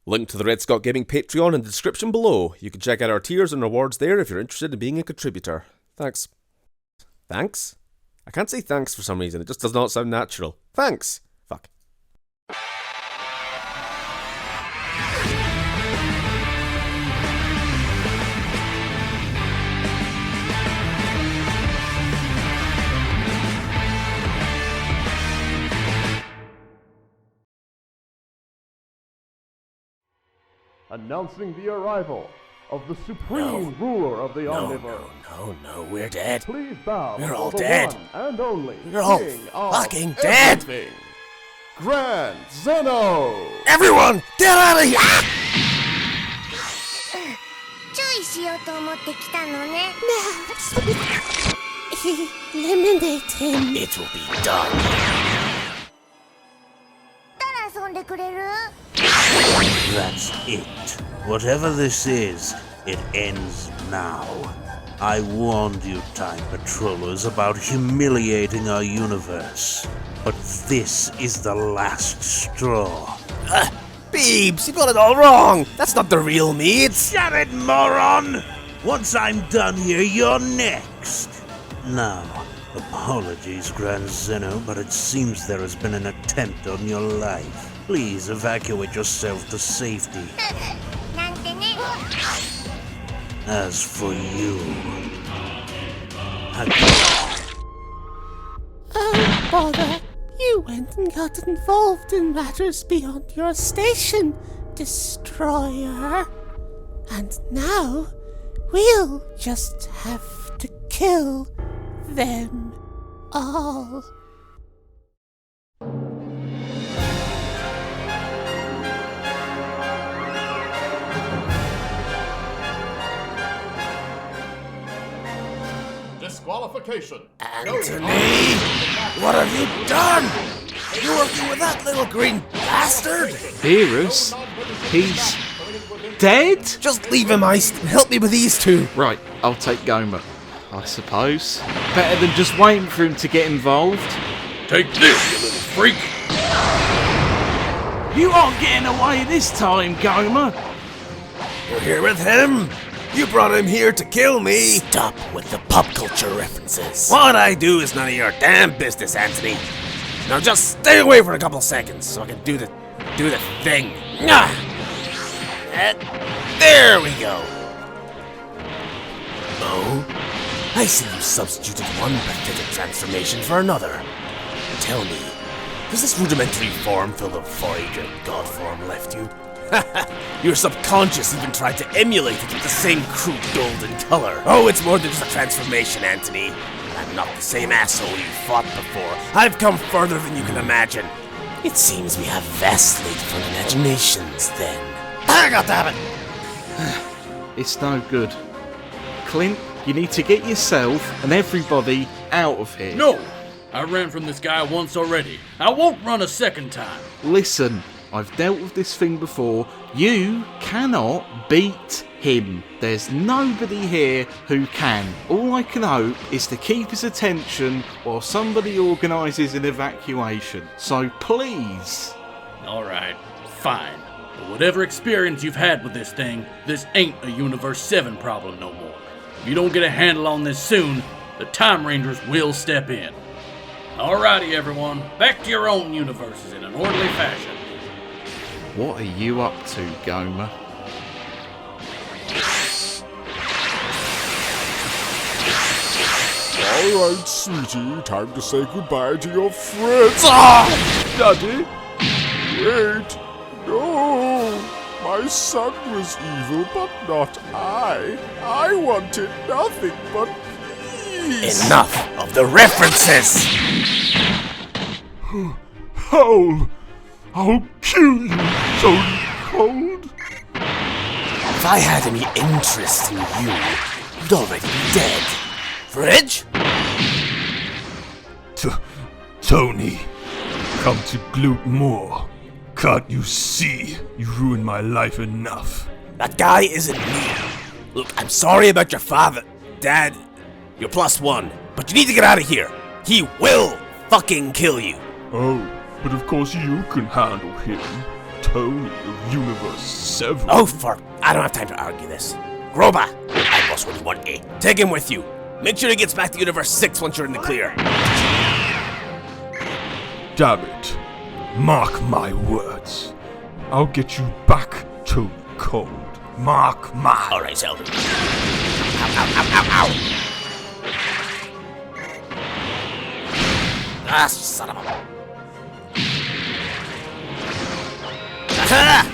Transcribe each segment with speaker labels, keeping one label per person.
Speaker 1: Link to the Red Scott Gaming Patreon in the description below. You can check out our tiers and rewards there if you're interested in being a contributor. Thanks. Thanks? I can't say thanks for some reason, it just does not sound natural. Thanks! Fuck.
Speaker 2: Announcing the arrival of the supreme ruler of the Omniverse.
Speaker 3: No, we're dead.
Speaker 2: Please bow.
Speaker 3: We're all
Speaker 2: before the
Speaker 3: dead.
Speaker 2: one and only
Speaker 3: We're all
Speaker 2: King of
Speaker 3: fucking dead.
Speaker 2: everything, Grand Zen-Oh.
Speaker 3: Everyone, get out of here!
Speaker 4: 注意しようと思って来たのね。
Speaker 5: Eliminate him.
Speaker 3: It will be done.
Speaker 4: 誰遊んでくれる？
Speaker 6: That's it. Whatever this is, it ends now. I warned you Time Patrollers about humiliating our universe, but this is the last straw.
Speaker 3: Beebs, you got it all wrong. That's not the real me. It's...
Speaker 6: Shut it, moron! Once I'm done here, you're next. Now, apologies, Grand Zen-Oh, but it seems there has been an attempt on your life. Please evacuate yourself to safety.
Speaker 4: なんてね。
Speaker 6: As for you...
Speaker 5: Oh, bother. You went and got involved in matters beyond your station, Destroyer. And now, we'll just have to kill them all.
Speaker 2: Disqualification.
Speaker 3: Anthony, what have you done? You working with that little green bastard?
Speaker 7: Beerus? He's dead?
Speaker 3: Just leave him, Ice, and help me with these two.
Speaker 7: Right, I'll take Goma, I suppose. Better than just waiting for him to get involved.
Speaker 8: Take this, you little freak!
Speaker 7: You aren't getting away this time, Goma.
Speaker 3: You're here with him? You brought him here to kill me! Stop with the pop culture references. What I do is none of your damn business, Anthony. Now just stay away for a couple seconds so I can do the thing. And there we go. Oh, I see you substituted one pathetic transformation for another. Tell me, does this rudimentary form fill the void your god form left you? Your subconscious even tried to emulate it with the same crude golden color. Oh, it's more than just a transformation, Anthony. I'm not the same asshole you fought before. I've come further than you can imagine. It seems we have vastly different imaginations, then. God damn it!
Speaker 7: It's no good. Clint, you need to get yourself and everybody out of here.
Speaker 8: No! I ran from this guy once already. I won't run a second time.
Speaker 7: Listen, I've dealt with this thing before. You cannot beat him. There's nobody here who can. All I can hope is to keep his attention while somebody organises an evacuation. So please.
Speaker 8: Alright, fine. But whatever experience you've had with this thing, this ain't a Universe 7 problem no more. If you don't get a handle on this soon, the Time Rangers will step in. Alrighty everyone, back to your own universes in an orderly fashion.
Speaker 7: What are you up to, Goma?
Speaker 9: Alright, sweetie, time to say goodbye to your friends. Ah! Daddy? Wait. No. My son was evil, but not I. I wanted nothing but peace.
Speaker 3: Enough of the references!
Speaker 9: Howl. I'll kill you, Tony Cold.
Speaker 3: If I had any interest in you, you'd already be dead. Fridge?
Speaker 9: Tony, come to gloat more. Can't you see you ruined my life enough?
Speaker 3: That guy isn't me. Look, I'm sorry about your father. Dad, you're +1, but you need to get out of here. He will fucking kill you.
Speaker 9: Oh, but of course you can handle him. Tony of Universe 7.
Speaker 3: Oh, I don't have time to argue this. Groba, I boss what you want, eh? Take him with you. Make sure he gets back to Universe 6 once you're in the clear.
Speaker 9: Damn it. Mark my words. I'll get you back to cold. Mark my...
Speaker 3: Alright, Zelda. Ow. Ah, son of a... Aha!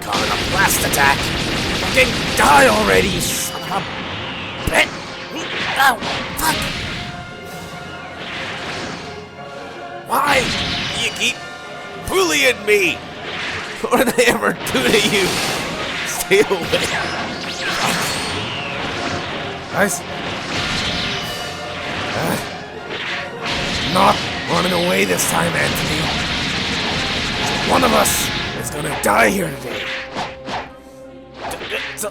Speaker 3: Calling a blast attack. Fucking die already, son of a... bitch! Ow, fuck! Why do you keep bullying me? What did I ever do to you? Stay away. Guys. Not running away this time, Anthony. One of us is gonna die here today.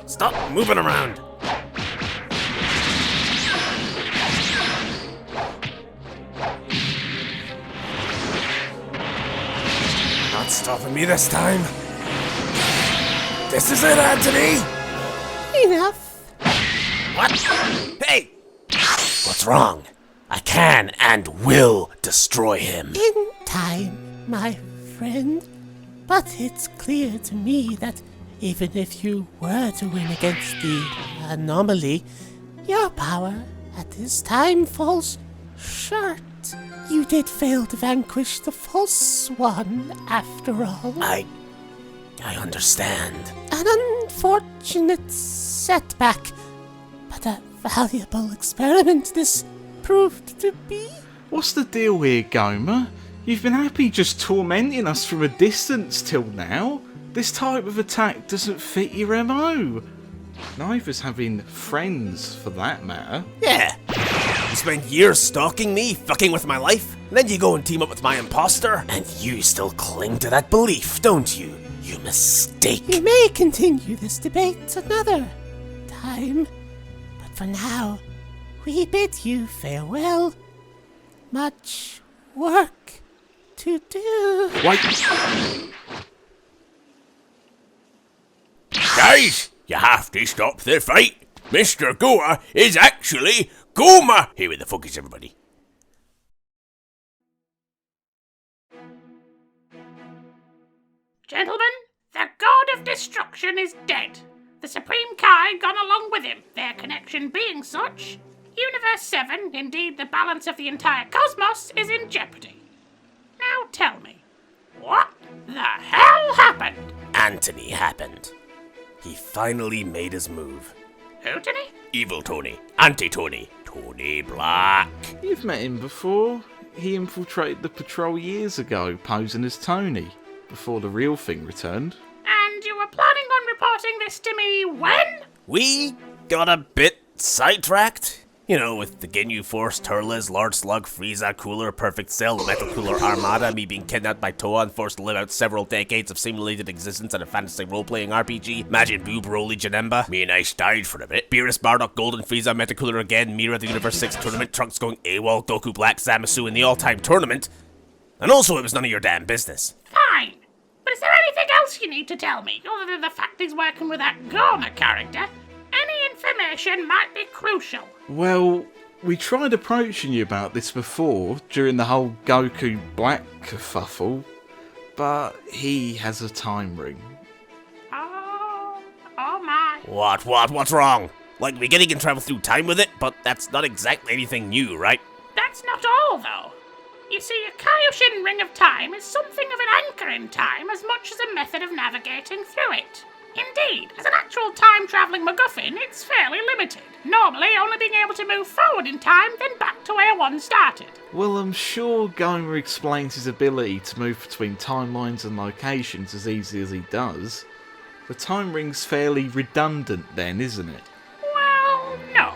Speaker 3: Stop moving around. Not stopping me this time. This is it, Anthony.
Speaker 5: Enough.
Speaker 3: What? Hey! What's wrong? I can and will destroy him.
Speaker 5: In time, my friend. But it's clear to me that even if you were to win against the anomaly, your power at this time falls short. You did fail to vanquish the false one, after all.
Speaker 3: I understand.
Speaker 5: An unfortunate setback, but a valuable experiment this proved to be.
Speaker 7: What's the deal here, Gomer? You've been happy just tormenting us from a distance till now. This type of attack doesn't fit your MO. Neither's having friends, for that matter.
Speaker 3: Yeah. You spend years stalking me, fucking with my life, and then you go and team up with my imposter, and you still cling to that belief, don't you? You mistake.
Speaker 5: We may continue this debate another time, but for now, we bid you farewell. Much work to do.
Speaker 7: Wait.
Speaker 3: Guys, you have to stop the fight. Mr.Goa is actually Goma. Hey, where the fuck is everybody?
Speaker 10: Gentlemen, the god of destruction is dead. The Supreme Kai gone along with him, their connection being such. Universe 7, indeed the balance of the entire cosmos, is in jeopardy. Now tell me, what the hell happened?
Speaker 3: Anthony happened. He finally made his move.
Speaker 10: Who did he?
Speaker 3: Evil Tony. Anti-Tony. Tony Black.
Speaker 7: You've met him before. He infiltrated the patrol years ago, posing as Tony, before the real thing returned.
Speaker 10: And you were planning on reporting this to me when?
Speaker 3: We got a bit sidetracked. You know, with the Ginyu Force, Turles, Lord Slug, Frieza, Cooler, Perfect Cell, the Metal Cooler Armada, me being kidnapped by Toa and forced to live out several decades of simulated existence in a fantasy role-playing RPG, Majin Buu, Broly, Janemba, me and Ice died for a bit, Beerus, Bardock, Golden Frieza, Metacooler again, Mira, the Universe 6 tournament, Trunks going AWOL, Goku Black, Zamasu in the all-time tournament, and also it was none of your damn business.
Speaker 10: Fine. But is there anything else you need to tell me, other than the fact he's working with that Goma character? Any information might be crucial.
Speaker 7: Well, we tried approaching you about this before, during the whole Goku Black kerfuffle, but he has a time ring.
Speaker 10: Oh my.
Speaker 3: What's wrong? Like, we getting in travel through time with it, but that's not exactly anything new, right?
Speaker 10: That's not all, though. You see, a Kaioshin Ring of Time is something of an anchor in time as much as a method of navigating through it. Indeed, as an actual time-travelling MacGuffin, it's fairly limited, normally only being able to move forward in time, then back to where one started.
Speaker 7: Well, I'm sure Gomer explains his ability to move between timelines and locations as easy as he does. The time ring's fairly redundant then, isn't it?
Speaker 10: Well, no.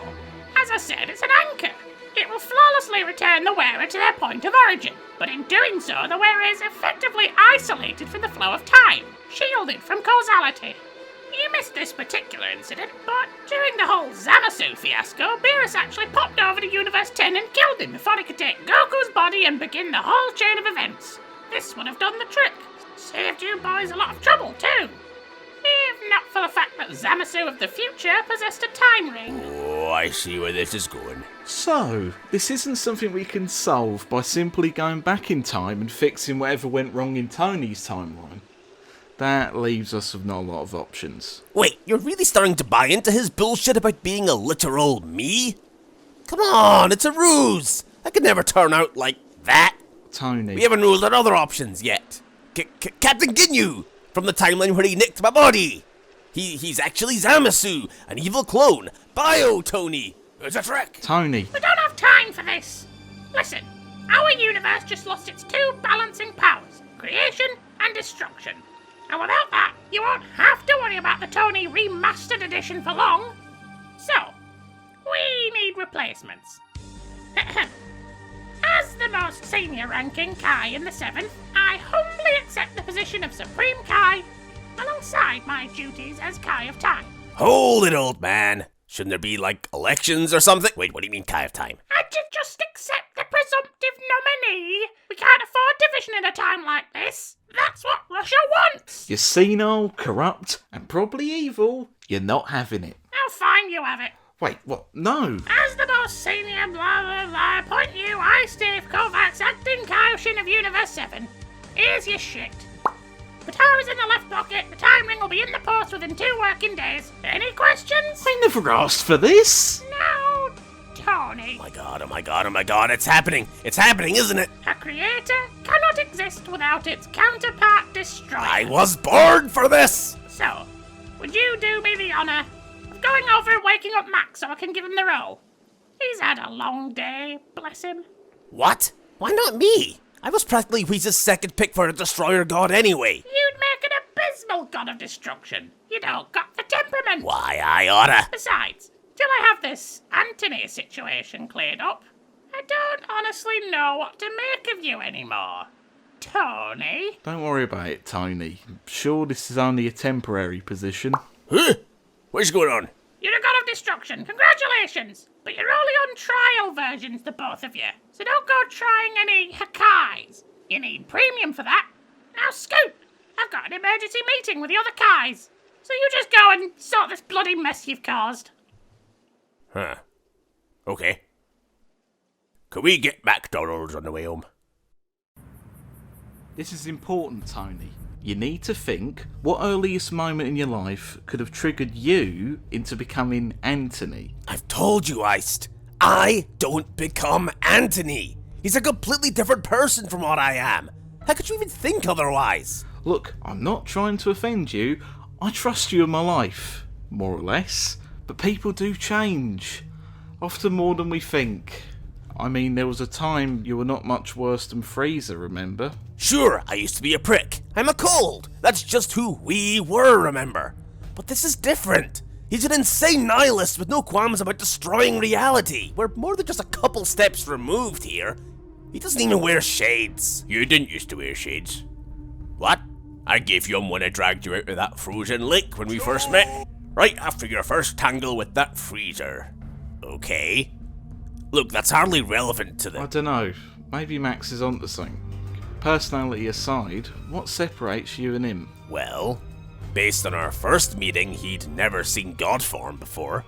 Speaker 10: As I said, it's an anchor. It will flawlessly return the wearer to their point of origin, but in doing so, the wearer is effectively isolated from the flow of time, shielded from causality. You missed this particular incident, but during the whole Zamasu fiasco, Beerus actually popped over to Universe 10 and killed him before he could take Goku's body and begin the whole chain of events. This would have done the trick. Saved you boys a lot of trouble, too. If not for the fact that Zamasu of the future possessed a time ring.
Speaker 3: Oh, I see where this is going.
Speaker 7: So, this isn't something we can solve by simply going back in time and fixing whatever went wrong in Tony's timeline. That leaves us with not a lot of options.
Speaker 3: Wait, you're really starting to buy into his bullshit about being a literal me? Come on, it's a ruse. I could never turn out like that.
Speaker 7: Tony.
Speaker 3: We haven't ruled out other options yet. Captain Ginyu, from the timeline where he nicked my body. He's actually Zamasu, an evil clone. Bio Tony. It's a trick.
Speaker 7: Tony.
Speaker 10: We don't have time for this. Listen, our universe just lost its two balancing powers, creation and destruction. And without that, you won't have to worry about the Tony Remastered Edition for long. So, we need replacements. As the most senior ranking Kai in the 7th, I humbly accept the position of Supreme Kai alongside my duties as Kai of Time.
Speaker 3: Hold it, old man. Shouldn't there be, like, elections or something? Wait, what do you mean, Kai of Time?
Speaker 10: And to just accept the presumptive nominee. We can't afford division in a time like this. That's what Russia wants.
Speaker 7: You're senile, corrupt, and probably evil. You're not having it.
Speaker 10: Now fine, you have it.
Speaker 7: Wait, what? No.
Speaker 10: As the most senior blah blah blah, I appoint you, I, Steve Kovacs, acting Kaioshin of Universe 7. Here's your shit. The tower is in the left pocket, the time ring will be in the post within 2 working days. Any questions?
Speaker 7: I never asked for this.
Speaker 10: No, Tony.
Speaker 3: Oh my god, oh my god, oh my god, it's happening. It's happening, isn't it?
Speaker 10: A creator cannot exist without its counterpart destroyer.
Speaker 3: I was born for this!
Speaker 10: So, would you do me the honour of going over and waking up Max so I can give him the role? He's had a long day, bless him.
Speaker 3: What? Why not me? I was practically Whis' second pick for a destroyer god anyway.
Speaker 10: You'd make an abysmal god of destruction. You don't got the temperament.
Speaker 3: Why, I oughta.
Speaker 10: Besides, till I have this Anthony situation cleared up, I don't honestly know what to make of you anymore. Tony?
Speaker 7: Don't worry about it, Tony. I'm sure this is only a temporary position.
Speaker 3: Huh? What's going on?
Speaker 10: You're a god of destruction. Congratulations. But you're only on trial versions, the both of you. So don't go trying any Hakais. You need premium for that. Now scoot. I've got an emergency meeting with the other Kais. So you just go and sort this bloody mess you've caused.
Speaker 3: Huh. Okay. Could we get McDonald's on the way home?
Speaker 7: This is important, Tony. You need to think, what earliest moment in your life could have triggered you into becoming Anthony?
Speaker 3: I've told you, Iced. I don't become Anthony. He's a completely different person from what I am. How could you even think otherwise?
Speaker 7: Look, I'm not trying to offend you. I trust you in my life, more or less. But people do change. Often more than we think. I mean, there was a time you were not much worse than Freezer, remember?
Speaker 3: Sure, I used to be a prick. I'm a cold. That's just who we were, remember? But this is different. He's an insane nihilist with no qualms about destroying reality. We're more than just a couple steps removed here. He doesn't even wear shades. You didn't used to wear shades. What? I gave you 'em when I dragged you out of that frozen lake when we first met. Right after your first tangle with that freezer. Okay. Look, that's hardly relevant to the...
Speaker 7: I don't know. Maybe Max is onto something. Personality aside, what separates you and him?
Speaker 3: Well, based on our first meeting, he'd never seen God form before.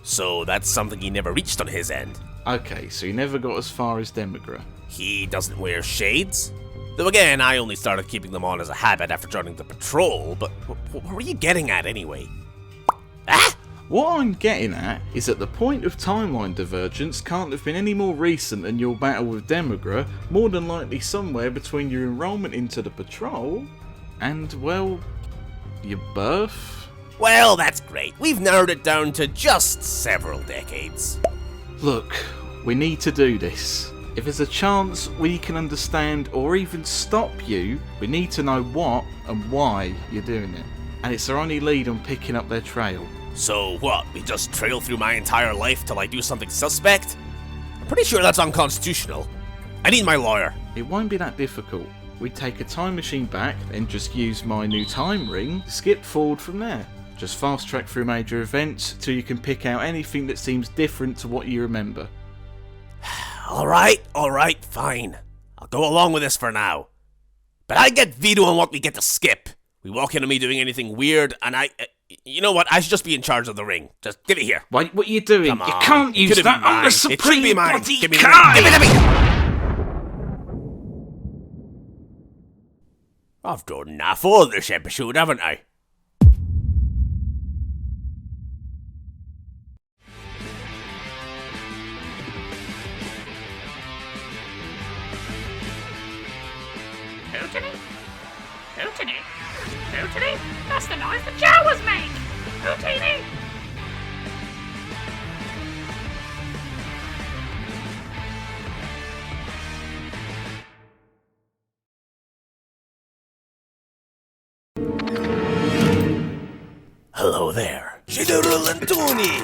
Speaker 3: So that's something he never reached on his end.
Speaker 7: Okay, so he never got as far as Demigra.
Speaker 3: He doesn't wear shades. Though again, I only started keeping them on as a habit after joining the patrol, but what were you getting at anyway? Ah!
Speaker 7: What I'm getting at is that the point of timeline divergence can't have been any more recent than your battle with Demigra, more than likely somewhere between your enrolment into the patrol and, well, your birth?
Speaker 3: Well, that's great. We've narrowed it down to just several decades.
Speaker 7: Look, we need to do this. If there's a chance we can understand or even stop you, we need to know what and why you're doing it. And it's our only lead on picking up their trail.
Speaker 3: So what, we just trail through my entire life till I do something suspect? I'm pretty sure that's unconstitutional. I need my lawyer.
Speaker 7: It won't be that difficult. We take a time machine back and just use my new time ring to skip forward from there. Just fast track through major events till you can pick out anything that seems different to what you remember.
Speaker 3: Alright, fine. I'll go along with this for now. But I get veto on what we get to skip. We walk into me doing anything weird, and you know what? I should just be in charge of the ring. Just give it here.
Speaker 7: Wait, what are you doing?
Speaker 3: Come on.
Speaker 7: You can't
Speaker 3: It
Speaker 7: use
Speaker 3: could've
Speaker 7: that
Speaker 3: been
Speaker 7: on the
Speaker 3: mine. It should
Speaker 7: Supreme
Speaker 3: be mine.
Speaker 7: Bloody
Speaker 3: Give me the ring.
Speaker 7: Kai!
Speaker 3: Give it to me! I've done enough for this episode, haven't I?
Speaker 10: Hootity? Hootity? Hootity? That's the noise the Jawas make! Hootity!
Speaker 3: Hello there. General Antoni!